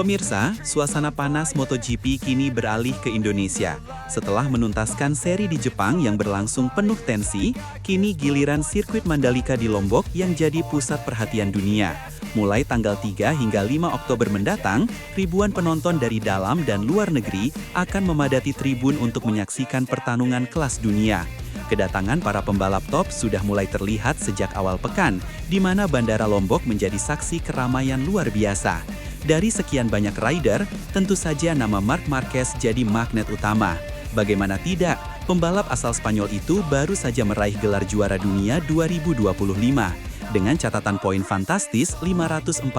Pemirsa, suasana panas MotoGP kini beralih ke Indonesia. Setelah menuntaskan seri di Jepang yang berlangsung penuh tensi, kini giliran sirkuit Mandalika di Lombok yang jadi pusat perhatian dunia. Mulai tanggal 3 hingga 5 Oktober mendatang, ribuan penonton dari dalam dan luar negeri akan memadati tribun untuk menyaksikan pertarungan kelas dunia. Kedatangan para pembalap top sudah mulai terlihat sejak awal pekan, di mana Bandara Lombok menjadi saksi keramaian luar biasa. Dari sekian banyak rider, tentu saja nama Marc Marquez jadi magnet utama. Bagaimana tidak, pembalap asal Spanyol itu baru saja meraih gelar juara dunia 2025. Dengan catatan poin fantastis 541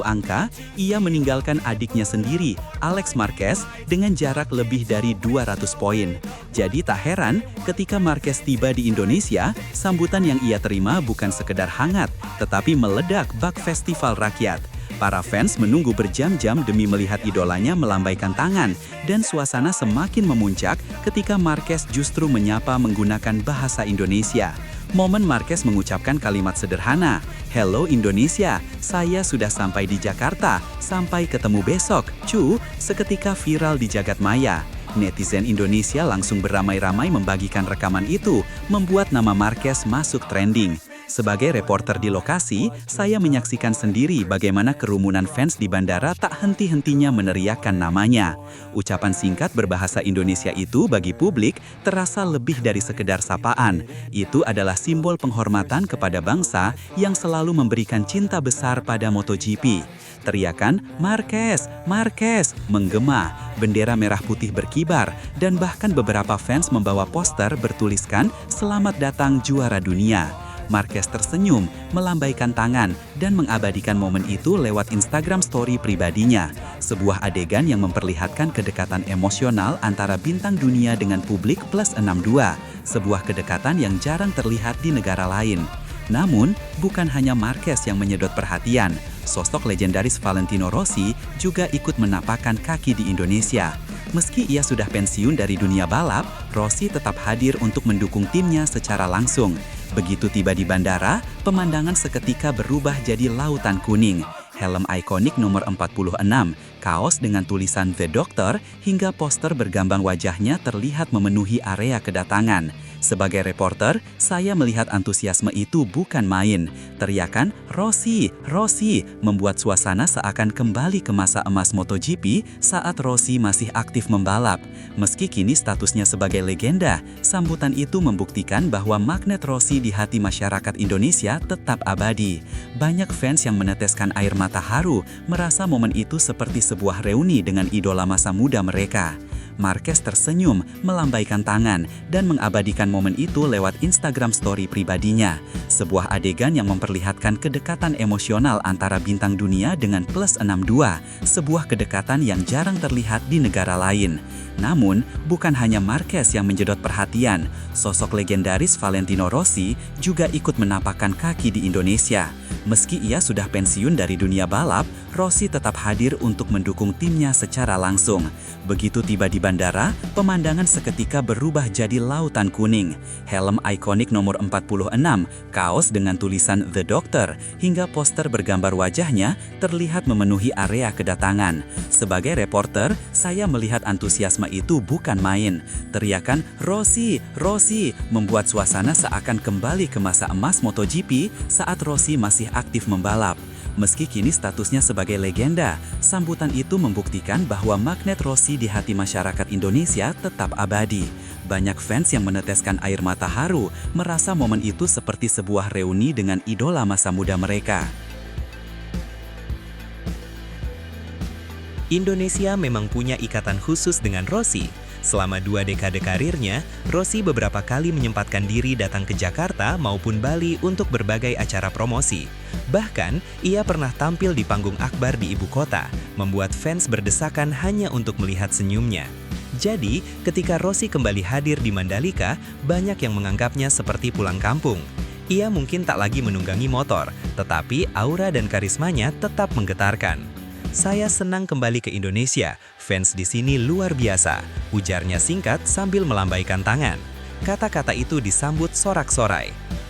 angka, ia meninggalkan adiknya sendiri, Alex Marquez, dengan jarak lebih dari 200 poin. Jadi tak heran ketika Marquez tiba di Indonesia, sambutan yang ia terima bukan sekedar hangat, tetapi meledak bak festival rakyat. Para fans menunggu berjam-jam demi melihat idolanya melambaikan tangan, dan suasana semakin memuncak ketika Marquez justru menyapa menggunakan bahasa Indonesia. Momen Marquez mengucapkan kalimat sederhana, "Hello Indonesia, saya sudah sampai di Jakarta, sampai ketemu besok, cu," seketika viral di jagat maya. Netizen Indonesia langsung beramai-ramai membagikan rekaman itu, membuat nama Marquez masuk trending. Sebagai reporter di lokasi, saya menyaksikan sendiri bagaimana kerumunan fans di bandara tak henti-hentinya meneriakkan namanya. Ucapan singkat berbahasa Indonesia itu bagi publik terasa lebih dari sekedar sapaan. Itu adalah simbol penghormatan kepada bangsa yang selalu memberikan cinta besar pada MotoGP. Teriakan "Marquez, Marquez" menggema, bendera merah putih berkibar, dan bahkan beberapa fans membawa poster bertuliskan "Selamat datang juara dunia". Marquez tersenyum, melambaikan tangan, dan mengabadikan momen itu lewat Instagram story pribadinya. Sebuah adegan yang memperlihatkan kedekatan emosional antara bintang dunia dengan publik plus 62, sebuah kedekatan yang jarang terlihat di negara lain. Namun, bukan hanya Marquez yang menyedot perhatian, sosok legendaris Valentino Rossi juga ikut menapakkan kaki di Indonesia. Meski ia sudah pensiun dari dunia balap, Rossi tetap hadir untuk mendukung timnya secara langsung. Begitu tiba di bandara, pemandangan seketika berubah jadi lautan kuning. Helm ikonik nomor 46, kaos dengan tulisan The Doctor, hingga poster bergambar wajahnya terlihat memenuhi area kedatangan. Sebagai reporter, saya melihat antusiasme itu bukan main. Teriakan "Rossi, Rossi" membuat suasana seakan kembali ke masa emas MotoGP saat Rossi masih aktif membalap. Meski kini statusnya sebagai legenda, sambutan itu membuktikan bahwa magnet Rossi di hati masyarakat Indonesia tetap abadi. Banyak fans yang meneteskan air mata haru, merasa momen itu seperti sebuah reuni dengan idola masa muda mereka. Marquez tersenyum, melambaikan tangan, dan mengabadikan momen itu lewat Instagram story pribadinya. Sebuah adegan yang memperlihatkan kedekatan emosional antara bintang dunia dengan plus 62, sebuah kedekatan yang jarang terlihat di negara lain. Namun, bukan hanya Marquez yang menjedot perhatian, sosok legendaris Valentino Rossi juga ikut menapakkan kaki di Indonesia. Meski ia sudah pensiun dari dunia balap, Rossi tetap hadir untuk mendukung timnya secara langsung. Begitu tiba di bandara, pemandangan seketika berubah jadi lautan kuning. Helm ikonik nomor 46, kaos dengan tulisan The Doctor, hingga poster bergambar wajahnya terlihat memenuhi area kedatangan. Sebagai reporter, saya melihat antusiasme itu bukan main. Teriakan "Rossi, Rossi" membuat suasana seakan kembali ke masa emas MotoGP saat Rossi masih aktif membalap. Meski kini statusnya sebagai legenda, sambutan itu membuktikan bahwa magnet Rossi di hati masyarakat Indonesia tetap abadi. Banyak fans yang meneteskan air mata haru, merasa momen itu seperti sebuah reuni dengan idola masa muda mereka. Indonesia memang punya ikatan khusus dengan Rossi. Selama 2 dekade karirnya, Rossi beberapa kali menyempatkan diri datang ke Jakarta maupun Bali untuk berbagai acara promosi. Bahkan, ia pernah tampil di panggung akbar di ibu kota, membuat fans berdesakan hanya untuk melihat senyumnya. Jadi, ketika Rossi kembali hadir di Mandalika, banyak yang menganggapnya seperti pulang kampung. Ia mungkin tak lagi menunggangi motor, tetapi aura dan karismanya tetap menggetarkan. "Saya senang kembali ke Indonesia, fans di sini luar biasa," ujarnya singkat sambil melambaikan tangan. Kata-kata itu disambut sorak-sorai.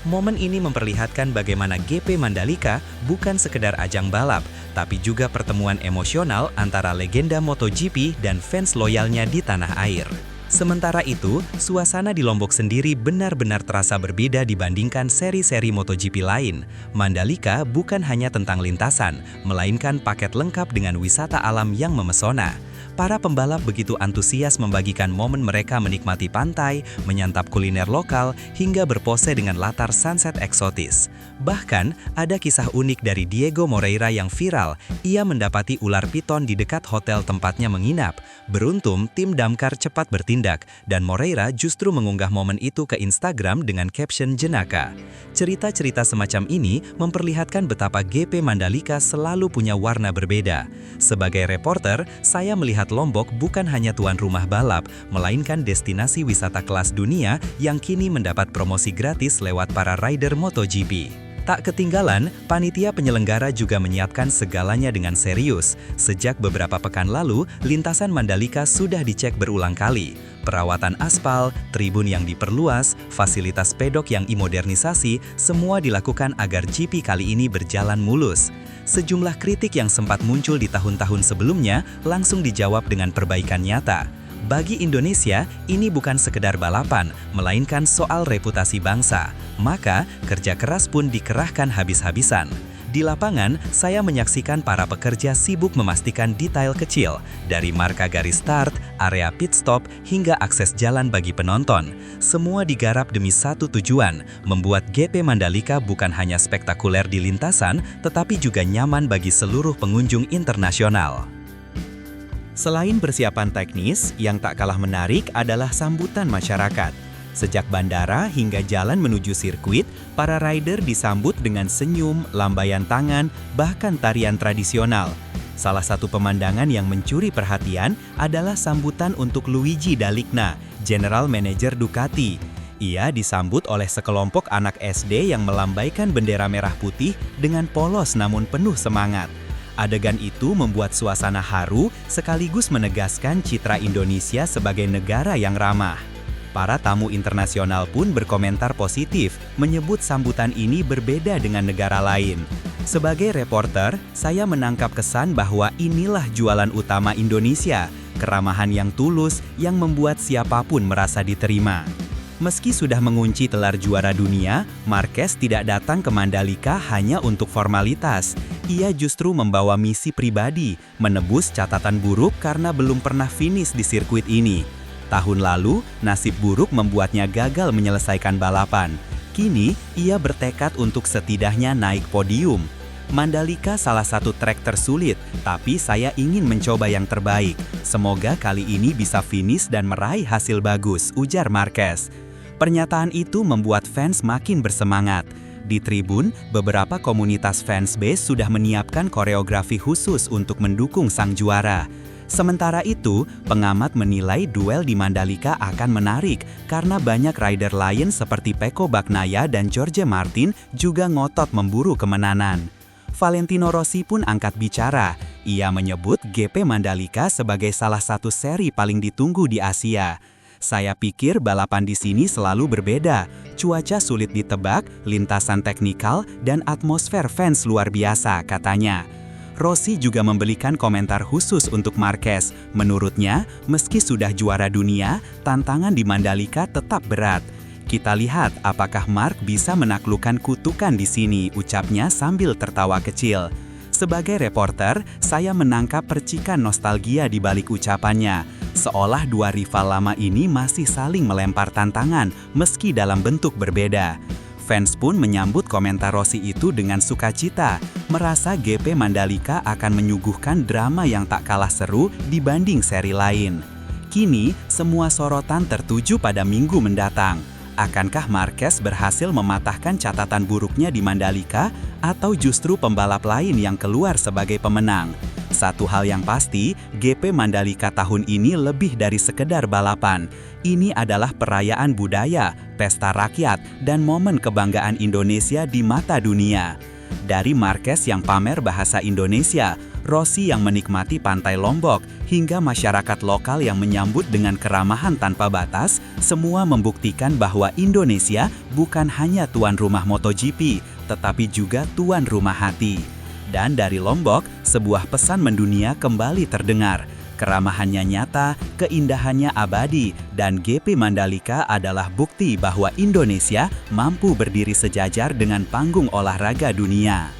Momen ini memperlihatkan bagaimana GP Mandalika bukan sekedar ajang balap, tapi juga pertemuan emosional antara legenda MotoGP dan fans loyalnya di tanah air. Sementara itu, suasana di Lombok sendiri benar-benar terasa berbeda dibandingkan seri-seri MotoGP lain. Mandalika bukan hanya tentang lintasan, melainkan paket lengkap dengan wisata alam yang memesona. Para pembalap begitu antusias membagikan momen mereka menikmati pantai, menyantap kuliner lokal, hingga berpose dengan latar sunset eksotis. Bahkan, ada kisah unik dari Diego Moreira yang viral. Ia mendapati ular piton di dekat hotel tempatnya menginap. Beruntung, tim damkar cepat bertindak, dan Moreira justru mengunggah momen itu ke Instagram dengan caption jenaka. Cerita-cerita semacam ini memperlihatkan betapa GP Mandalika selalu punya warna berbeda. Sebagai reporter, saya melihat Lombok bukan hanya tuan rumah balap, melainkan destinasi wisata kelas dunia yang kini mendapat promosi gratis lewat para rider MotoGP. Tak ketinggalan, panitia penyelenggara juga menyiapkan segalanya dengan serius. Sejak beberapa pekan lalu, lintasan Mandalika sudah dicek berulang kali. Perawatan aspal, tribun yang diperluas, fasilitas pedok yang dimodernisasi, semua dilakukan agar GP kali ini berjalan mulus. Sejumlah kritik yang sempat muncul di tahun-tahun sebelumnya langsung dijawab dengan perbaikan nyata. Bagi Indonesia, ini bukan sekedar balapan, melainkan soal reputasi bangsa. Maka, kerja keras pun dikerahkan habis-habisan. Di lapangan, saya menyaksikan para pekerja sibuk memastikan detail kecil, dari marka garis start, area pit stop, hingga akses jalan bagi penonton. Semua digarap demi satu tujuan, membuat GP Mandalika bukan hanya spektakuler di lintasan, tetapi juga nyaman bagi seluruh pengunjung internasional. Selain persiapan teknis, yang tak kalah menarik adalah sambutan masyarakat. Sejak bandara hingga jalan menuju sirkuit, para rider disambut dengan senyum, lambaian tangan, bahkan tarian tradisional. Salah satu pemandangan yang mencuri perhatian adalah sambutan untuk Luigi Dalicna, General Manager Ducati. Ia disambut oleh sekelompok anak SD yang melambaikan bendera merah putih dengan polos namun penuh semangat. Adegan itu membuat suasana haru sekaligus menegaskan citra Indonesia sebagai negara yang ramah. Para tamu internasional pun berkomentar positif, menyebut sambutan ini berbeda dengan negara lain. Sebagai reporter, saya menangkap kesan bahwa inilah jualan utama Indonesia, keramahan yang tulus yang membuat siapapun merasa diterima. Meski sudah mengunci gelar juara dunia, Marquez tidak datang ke Mandalika hanya untuk formalitas. Ia justru membawa misi pribadi, menebus catatan buruk karena belum pernah finish di sirkuit ini. Tahun lalu, nasib buruk membuatnya gagal menyelesaikan balapan. Kini, ia bertekad untuk setidaknya naik podium. Mandalika salah satu trek tersulit, tapi saya ingin mencoba yang terbaik. Semoga kali ini bisa finish dan meraih hasil bagus, ujar Marquez. Pernyataan itu membuat fans makin bersemangat. Di tribun, beberapa komunitas fansbase sudah menyiapkan koreografi khusus untuk mendukung sang juara. Sementara itu, pengamat menilai duel di Mandalika akan menarik karena banyak rider lain seperti Pecco Bagnaia dan Jorge Martin juga ngotot memburu kemenangan. Valentino Rossi pun angkat bicara. Ia menyebut GP Mandalika sebagai salah satu seri paling ditunggu di Asia. Saya pikir balapan di sini selalu berbeda. Cuaca sulit ditebak, lintasan teknikal, dan atmosfer fans luar biasa, katanya. Rossi juga memberikan komentar khusus untuk Marquez. Menurutnya, meski sudah juara dunia, tantangan di Mandalika tetap berat. Kita lihat apakah Mark bisa menaklukkan kutukan di sini, ucapnya sambil tertawa kecil. Sebagai reporter, saya menangkap percikan nostalgia di balik ucapannya. Seolah dua rival lama ini masih saling melempar tantangan, meski dalam bentuk berbeda. Fans pun menyambut komentar Rossi itu dengan sukacita, merasa GP Mandalika akan menyuguhkan drama yang tak kalah seru dibanding seri lain. Kini, semua sorotan tertuju pada minggu mendatang. Akankah Marquez berhasil mematahkan catatan buruknya di Mandalika atau justru pembalap lain yang keluar sebagai pemenang? Satu hal yang pasti, GP Mandalika tahun ini lebih dari sekedar balapan. Ini adalah perayaan budaya, pesta rakyat, dan momen kebanggaan Indonesia di mata dunia. Dari Marquez yang pamer bahasa Indonesia, Rossi yang menikmati pantai Lombok, hingga masyarakat lokal yang menyambut dengan keramahan tanpa batas, Semua membuktikan bahwa Indonesia bukan hanya tuan rumah MotoGP, tetapi juga tuan rumah hati. Dan dari Lombok, sebuah pesan mendunia kembali terdengar. Keramahannya nyata, keindahannya abadi, dan GP Mandalika adalah bukti bahwa Indonesia mampu berdiri sejajar dengan panggung olahraga dunia.